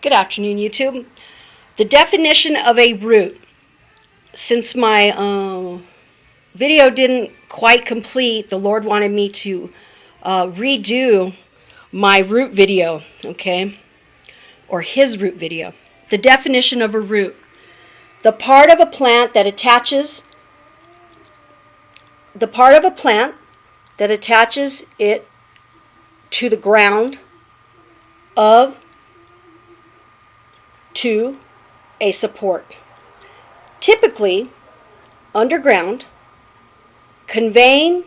Good afternoon, YouTube. The definition of a root. Since my video didn't quite complete, the Lord wanted me to redo my root video, okay? Or his root video. The definition of a root. The part of a plant that attaches it to the ground to a support, typically underground, conveying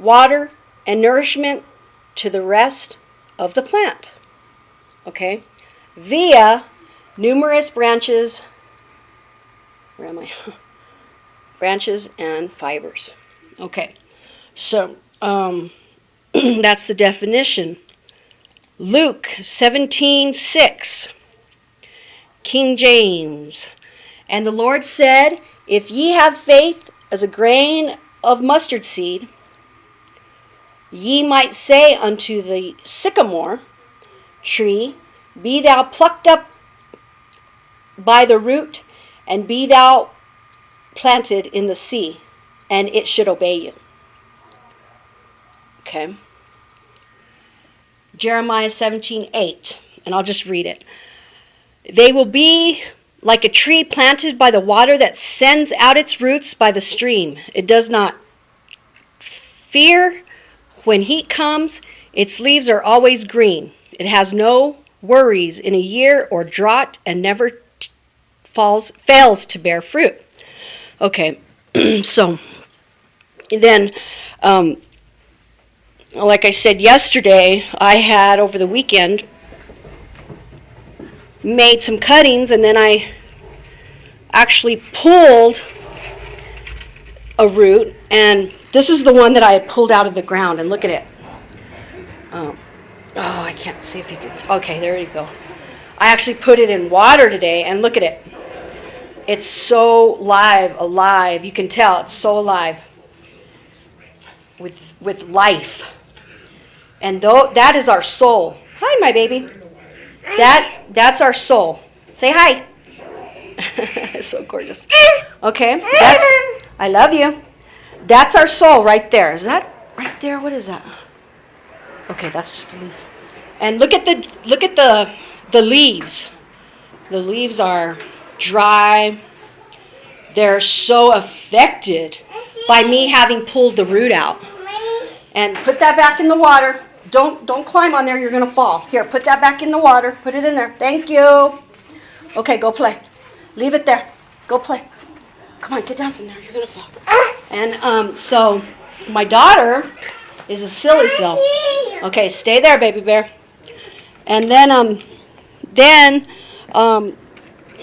water and nourishment to the rest of the plant, okay, via numerous branches, branches and fibers. Okay, so that's the definition. Luke 17:6, King James. And the Lord said, if ye have faith as a grain of mustard seed, ye might say unto the sycamore tree, be thou plucked up by the root, and be thou planted in the sea, and it should obey you. Okay. Jeremiah 17:8, and I'll just read it. They will be like a tree planted by the water that sends out its roots by the stream. It does not fear when heat comes. Its leaves are always green. It has no worries in a year or drought, and never fails to bear fruit. Okay, so then like I said yesterday, I had over the weekend made some cuttings, and then I actually pulled a root, and this is the one that I had pulled out of the ground, and look at it. Oh, I can't see if you can. Okay, there you go. I actually put it in water today, and look at it. It's so alive. You can tell it's so alive with life. And that is our soul. Hi, my baby. That's our soul. Say hi. It's so gorgeous. Okay, I love you. That's our soul right there. Is that right there? What is that? Okay, that's just a leaf. And look at the leaves. The leaves are dry. They're so affected by me having pulled the root out. And put that back in the water. Don't climb on there, you're going to fall. Here, put that back in the water. Put it in there. Thank you. Okay, go play. Leave it there. Go play. Come on, get down from there. You're going to fall. And so my daughter is a silly cell. Okay, stay there, baby bear. And then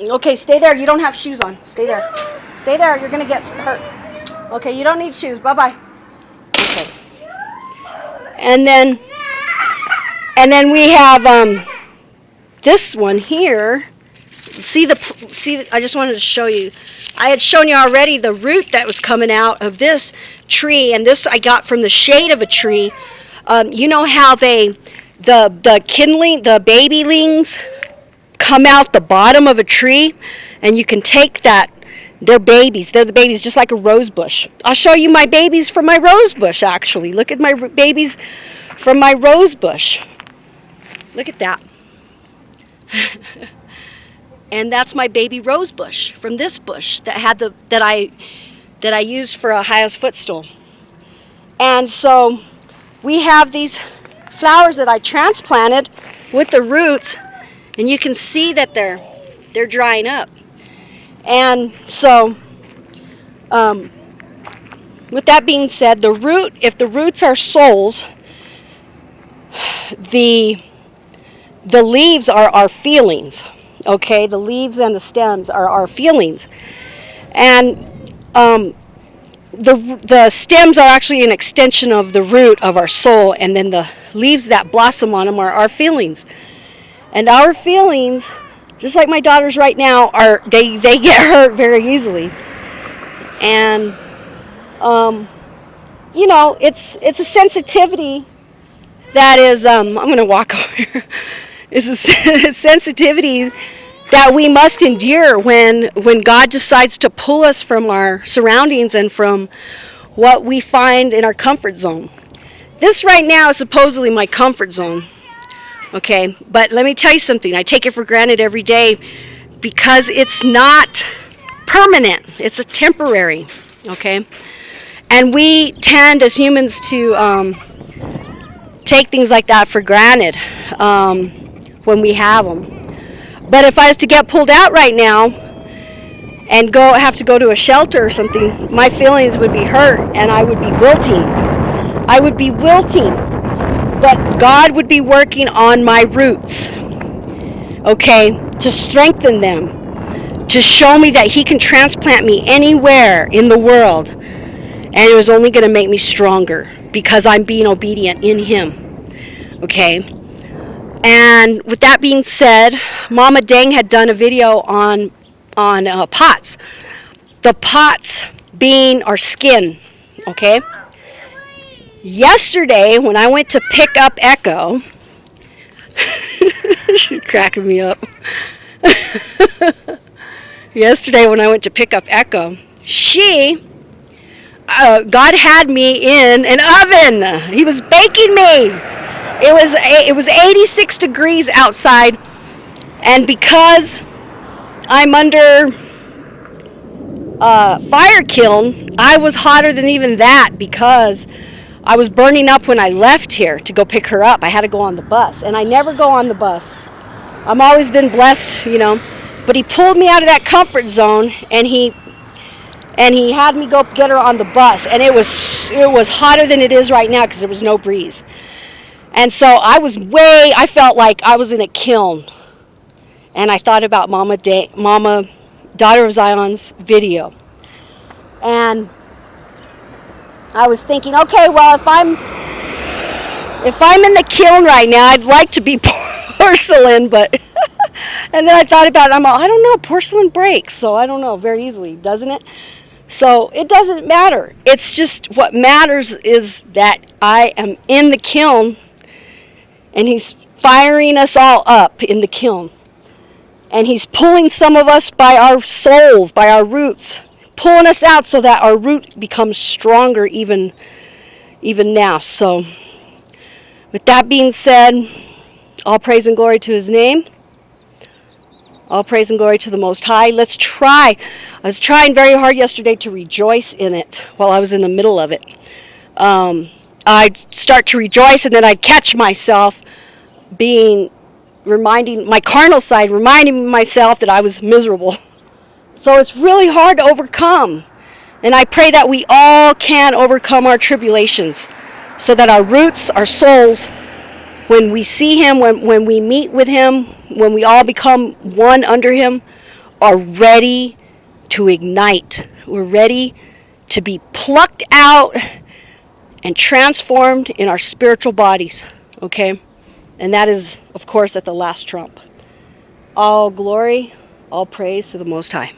okay, stay there. You don't have shoes on. Stay there. Stay there. You're going to get hurt. Okay, you don't need shoes. Bye-bye. Okay. And then we have this one here. See, I just wanted to show you. I had shown you already the root that was coming out of this tree, and this I got from the shade of a tree. You know how the babylings come out the bottom of a tree, and you can take that. They're babies. They're the babies, just like a rose bush. I'll show you my babies from my rose bush, actually. Look at my babies from my rose bush. Look at that. And that's my baby rose bush from this bush that I used for a highest footstool. And so we have these flowers that I transplanted with the roots, and you can see that they're drying up. And so, with that being said, if the roots are souls, the leaves are our feelings. Okay, the leaves and the stems are our feelings, and the stems are actually an extension of the root of our soul, and then the leaves that blossom on them are our feelings, and our feelings. Just like my daughters right now they get hurt very easily, and it's a sensitivity that is, I'm going to walk over here. It's a sensitivity that we must endure when God decides to pull us from our surroundings and from what we find in our comfort zone. This right now is supposedly my comfort zone. Okay, but let me tell you something. I take it for granted every day because it's not permanent. It's a temporary. Okay, and we tend as humans to take things like that for granted when we have them. But if I was to get pulled out right now and have to go to a shelter or something, my feelings would be hurt and I would be wilting. I would be wilting. But God would be working on my roots, okay, to strengthen them, to show me that He can transplant me anywhere in the world. And it was only going to make me stronger because I'm being obedient in Him, okay? And with that being said, Mama Dang had done a video on pots. The pots being our skin, okay? Yesterday, when I went to pick up Echo, she's cracking me up. Yesterday, when I went to pick up Echo, God had me in an oven. He was baking me. It was 86 degrees outside, and because I'm under fire kiln, I was hotter than even that because I was burning up when I left here to go pick her up. I had to go on the bus, and I never go on the bus. I've always been blessed, but He pulled me out of that comfort zone, and he had me go get her on the bus, and it was hotter than it is right now because there was no breeze. And so I felt like I was in a kiln. And I thought about Mama, Daughter of Zion's video. And I was thinking, okay, well, if I'm in the kiln right now, I'd like to be porcelain, but and then I thought about it, I don't know, porcelain breaks, so I don't know, very easily, doesn't it? So it doesn't matter. It's just what matters is that I am in the kiln, and He's firing us all up in the kiln. And He's pulling some of us by our souls, by our roots, pulling us out so that our root becomes stronger even now. So with that being said, all praise and glory to His name. All praise and glory to the Most High. Let's try. I was trying very hard yesterday to rejoice in it while I was in the middle of it. I'd start to rejoice, and then I'd catch myself reminding my carnal side, reminding myself that I was miserable. So it's really hard to overcome. And I pray that we all can overcome our tribulations so that our roots, our souls, when we see Him, when we meet with Him, when we all become one under Him, are ready to ignite. We're ready to be plucked out and transformed in our spiritual bodies, okay? And that is, of course, at the last trump. All glory, all praise to the Most High.